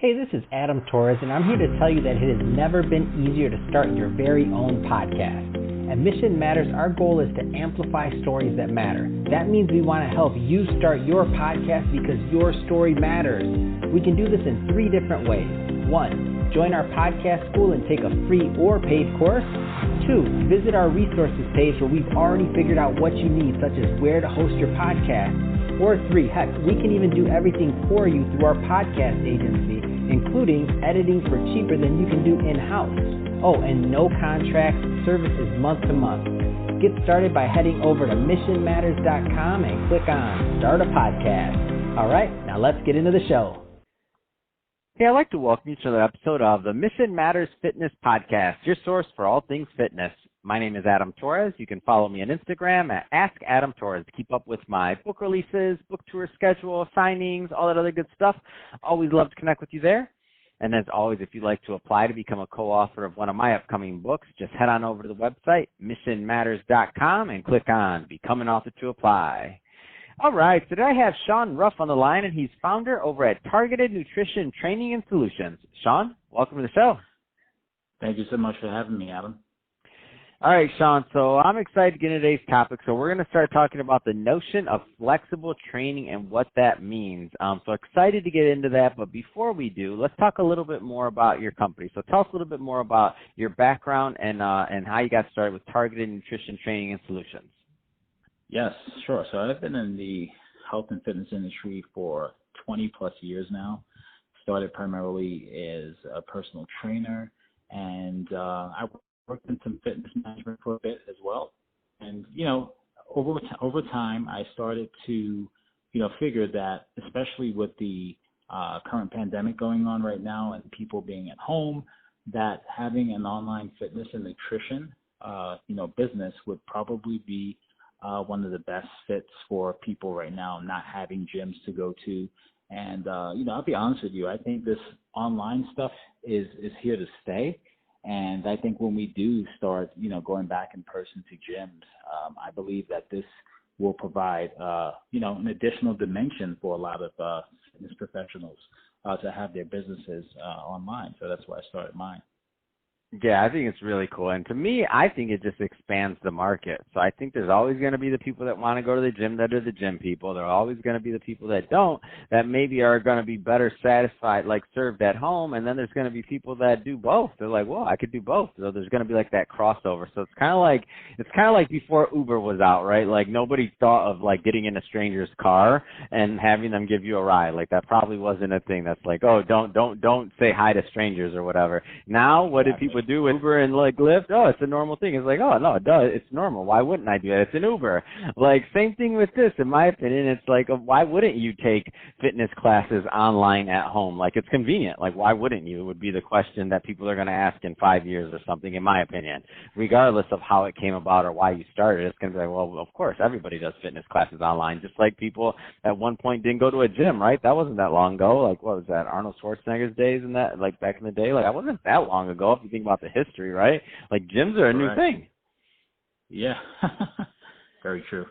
Hey, this is Adam Torres, and I'm here to tell you that it has never been easier to start your very own podcast. At Mission Matters, our goal is to amplify stories that matter. That means we want to help you start your podcast because your story matters. We can do this in 3 different ways. 1, join our podcast school and take a free or paid course. 2, visit our resources page where we've already figured out what you need, such as where to host your podcast. Or 3, heck, we can even do everything for you through our podcast agency, including editing for cheaper than you can do in-house. Oh, and no contracts, service is month to month. Get started by heading over to missionmatters.com and click on Start a Podcast. All right, now let's get into the show. Hey, I'd like to welcome you to the episode of the Mission Matters Fitness Podcast, your source for all things fitness. My name is Adam Torres. You can follow me on Instagram at AskAdamTorres to keep up with my book releases, book tour schedule, signings, all that other good stuff. Always love to connect with you there. And as always, if you'd like to apply to become a co-author of one of my upcoming books, just head on over to the website, missionmatters.com, and click on Become an Author to apply. All right, today I have Sean Ruff on the line, and he's founder over at Targeted Nutrition Training and Solutions. Sean, welcome to the show. Thank you so much for having me, Adam. All right, Sean, so I'm excited to get into today's topic. So we're going to start talking about the notion of flexible training and what that means. So excited to get into that, but before we do, let's talk a little bit more about your company. So tell us a little bit more about your background and how you got started with Targeted Nutrition Training and Solutions. Yes, sure. So I've been in the health and fitness industry for 20 plus years now. Started primarily as a personal trainer, and I worked in some fitness management for a bit as well. And, over time, I started to, figure that, especially with the current pandemic going on right now and people being at home, that having an online fitness and nutrition, business would probably be one of the best fits for people right now, not having gyms to go to. And, I'll be honest with you, I think this online stuff is here to stay. And I think when we do start, going back in person to gyms, I believe that this will provide, an additional dimension for a lot of fitness professionals to have their businesses online. So that's why I started mine. Yeah, I think it's really cool. And to me, I think it just expands the market. So I think there's always going to be the people that want to go to the gym that are the gym people. There are always going to be the people that don't, that maybe are going to be better satisfied, like served at home. And then there's going to be people that do both. They're like, well, I could do both. So there's going to be like that crossover. So it's kind of like before Uber was out, right? Like nobody thought of like getting in a stranger's car and having them give you a ride. Like that probably wasn't a thing. That's like, oh, don't say hi to strangers or whatever. Now, what did people do with Uber and like Lyft? Oh, it's a normal thing. It's like, oh no, duh, it's normal. Why wouldn't I do that? It's an Uber. Like same thing with this, in my opinion. It's like, why wouldn't you take fitness classes online at home? Like it's convenient. Like why wouldn't you? Would be the question that people are going to ask in 5 years or something, in my opinion, regardless of how it came about or why you started. It's going to be like, well, of course, everybody does fitness classes online, just like people at one point didn't go to a gym, right? That wasn't that long ago. Like what was that, Arnold Schwarzenegger's days and that, like back in the day? Like that wasn't that long ago if you think about the history, right? Like gyms are a new thing. Yeah, very true.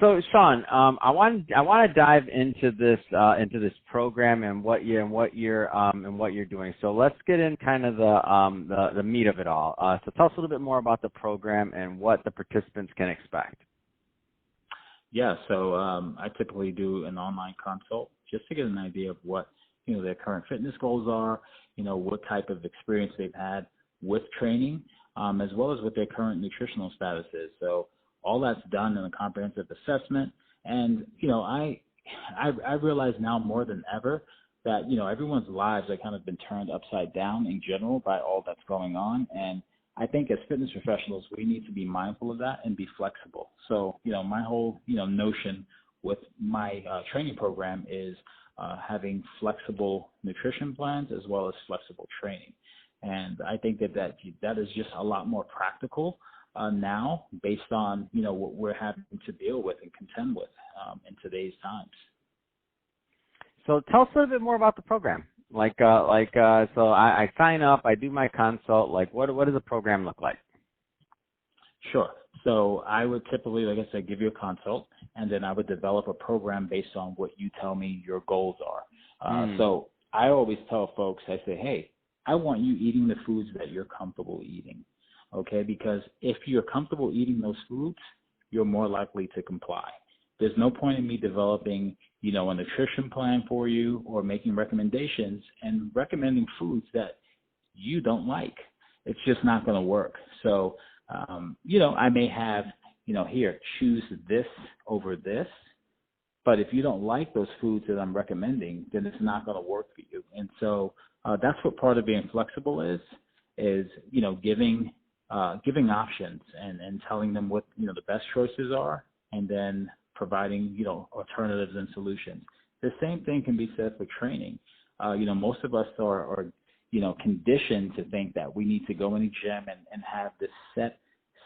So Sean, I want to dive into this program and what you're doing. So let's get in kind of the meat of it all. So tell us a little bit more about the program and what the participants can expect. Yeah, so I typically do an online consult just to get an idea of what their current fitness goals are, what type of experience they've had with training, as well as what their current nutritional status is. So all that's done in a comprehensive assessment. And, I realize now more than ever that, everyone's lives have kind of been turned upside down in general by all that's going on. And I think as fitness professionals, we need to be mindful of that and be flexible. So, my whole, notion with my training program is having flexible nutrition plans as well as flexible training. And I think that is just a lot more practical now based on, what we're having to deal with and contend with in today's times. So tell us a little bit more about the program. So I sign up, I do my consult. Like what does the program look like? Sure. So I would typically, like I said, give you a consult, and then I would develop a program based on what you tell me your goals are. So I always tell folks, I say, hey, I want you eating the foods that you're comfortable eating, okay? Because if you're comfortable eating those foods, you're more likely to comply. There's no point in me developing, a nutrition plan for you or making recommendations and recommending foods that you don't like. It's just not going to work. So, I may have, here, choose this over this. But if you don't like those foods that I'm recommending, then it's not going to work for you. And so that's what part of being flexible is giving options and telling them what the best choices are, and then providing alternatives and solutions. The same thing can be said for training. Most of us are conditioned to think that we need to go in the gym and have this set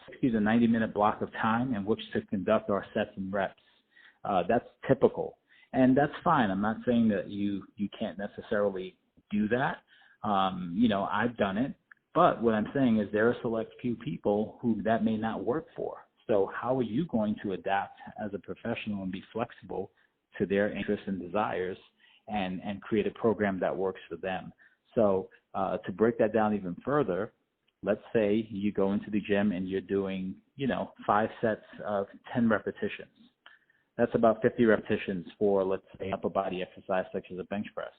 60 to 90 minute block of time in which to conduct our sets and reps. That's typical, and that's fine. I'm not saying that you can't necessarily do that. I've done it, but what I'm saying is there are select few people who that may not work for. So how are you going to adapt as a professional and be flexible to their interests and desires and create a program that works for them? So to break that down even further, let's say you go into the gym and you're doing, 5 sets of 10 repetitions. That's about 50 repetitions for, let's say, upper body exercise such as a bench press.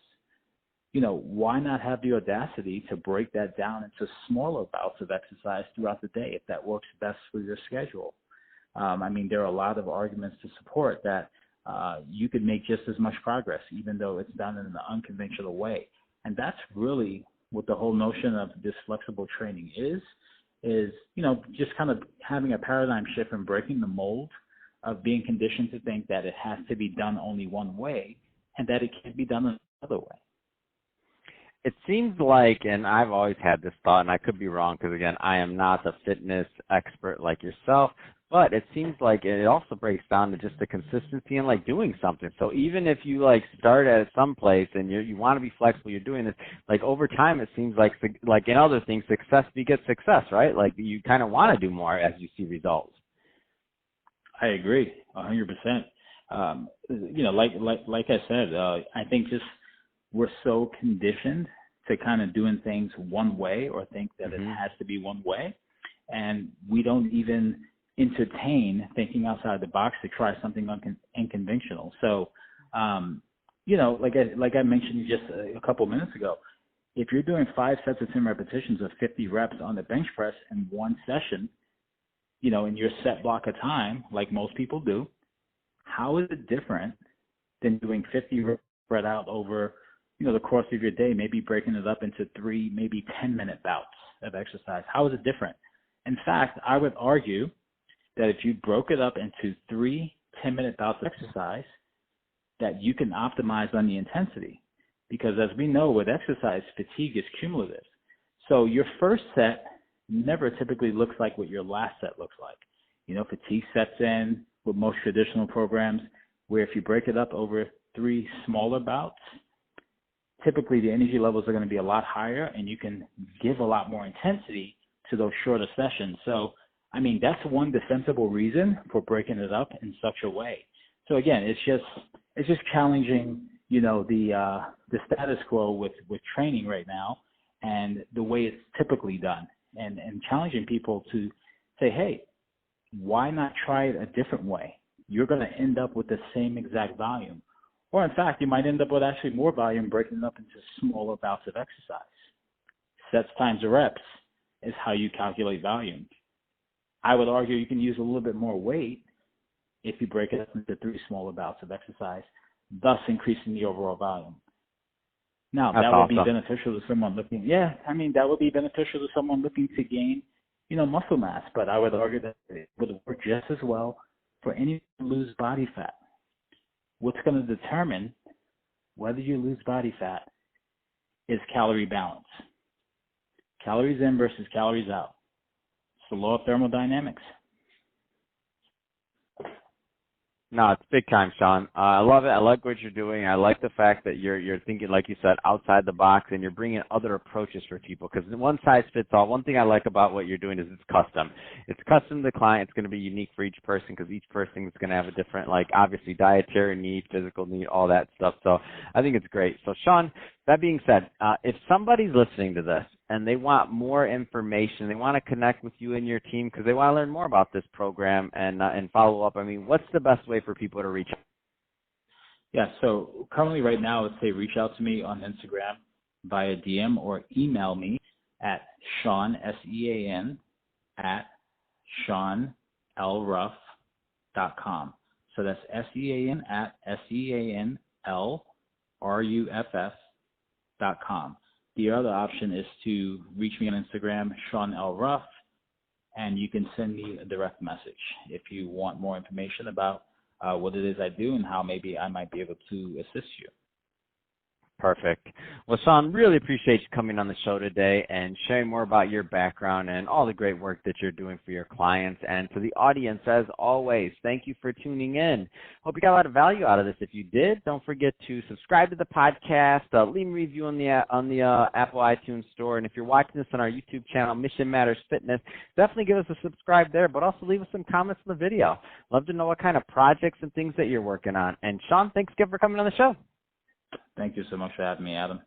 Why not have the audacity to break that down into smaller bouts of exercise throughout the day if that works best for your schedule? There are a lot of arguments to support that you could make just as much progress, even though it's done in an unconventional way. And that's really what the whole notion of this flexible training is just kind of having a paradigm shift and breaking the mold of being conditioned to think that it has to be done only one way and that it can't be done another way. It seems like, and I've always had this thought, and I could be wrong because, again, I am not a fitness expert like yourself, but it seems like it also breaks down to just the consistency and, doing something. So even if you, start at some place and you want to be flexible, you're doing this, over time it seems like in other things, success begets success, right? You kind of want to do more as you see results. I agree 100%. Like I said, I think just we're so conditioned to kind of doing things one way or think that it has to be one way. And we don't even entertain thinking outside the box to try something unconventional. So, like I mentioned just a couple minutes ago, if you're doing 5 sets of 10 repetitions of 50 reps on the bench press in one session, in your set block of time, like most people do, how is it different than doing 50 reps spread out over, the course of your day, maybe breaking it up into 3, maybe 10-minute bouts of exercise? How is it different? In fact, I would argue that if you broke it up into 3 10-minute bouts of exercise, that you can optimize on the intensity. Because as we know with exercise, fatigue is cumulative. So your first set never typically looks like what your last set looks like. Fatigue sets in with most traditional programs, where if you break it up over 3 smaller bouts, typically the energy levels are going to be a lot higher and you can give a lot more intensity to those shorter sessions. So, that's one defensible reason for breaking it up in such a way. So again, it's just challenging, the status quo with training right now and the way it's typically done, and challenging people to say, hey, why not try it a different way? You're going to end up with the same exact volume. Or in fact, you might end up with actually more volume breaking it up into smaller bouts of exercise. Sets times reps is how you calculate volume. I would argue you can use a little bit more weight if you break it up into 3 smaller bouts of exercise, thus increasing the overall volume. Now, That's that would be awesome. beneficial to someone looking, that would be beneficial to someone looking to gain, muscle mass. But I would argue that it would work just as well for anyone who lose body fat. What's going to determine whether you lose body fat is calorie balance. Calories in versus calories out. It's the law of thermodynamics. No, it's big time, Sean. I love it. I like what you're doing. I like the fact that you're thinking, like you said, outside the box, and you're bringing other approaches for people. Because one size fits all. One thing I like about what you're doing is it's custom. It's custom to the client. It's going to be unique for each person because each person is going to have a different, like obviously dietary need, physical need, all that stuff. So I think it's great. So Sean, that being said, if somebody's listening to this and they want more information, they want to connect with you and your team because they want to learn more about this program and follow up, I mean, what's the best way for people to reach out? Yeah, so currently right now, let's say reach out to me on Instagram via DM or email me at Sean, S-E-A-N, at SeanLRuff.com. So that's S-E-A-N at SeanLRuff.com. The other option is to reach me on Instagram, Sean L. Ruff, and you can send me a direct message if you want more information about what it is I do and how maybe I might be able to assist you. Perfect. Well, Sean, really appreciate you coming on the show today and sharing more about your background and all the great work that you're doing for your clients. And to the audience, as always, thank you for tuning in. Hope you got a lot of value out of this. If you did, don't forget to subscribe to the podcast, leave a review on the Apple iTunes Store. And if you're watching this on our YouTube channel, Mission Matters Fitness, definitely give us a subscribe there, but also leave us some comments in the video. Love to know what kind of projects and things that you're working on. And Sean, thanks again for coming on the show. Thank you so much for having me, Adam.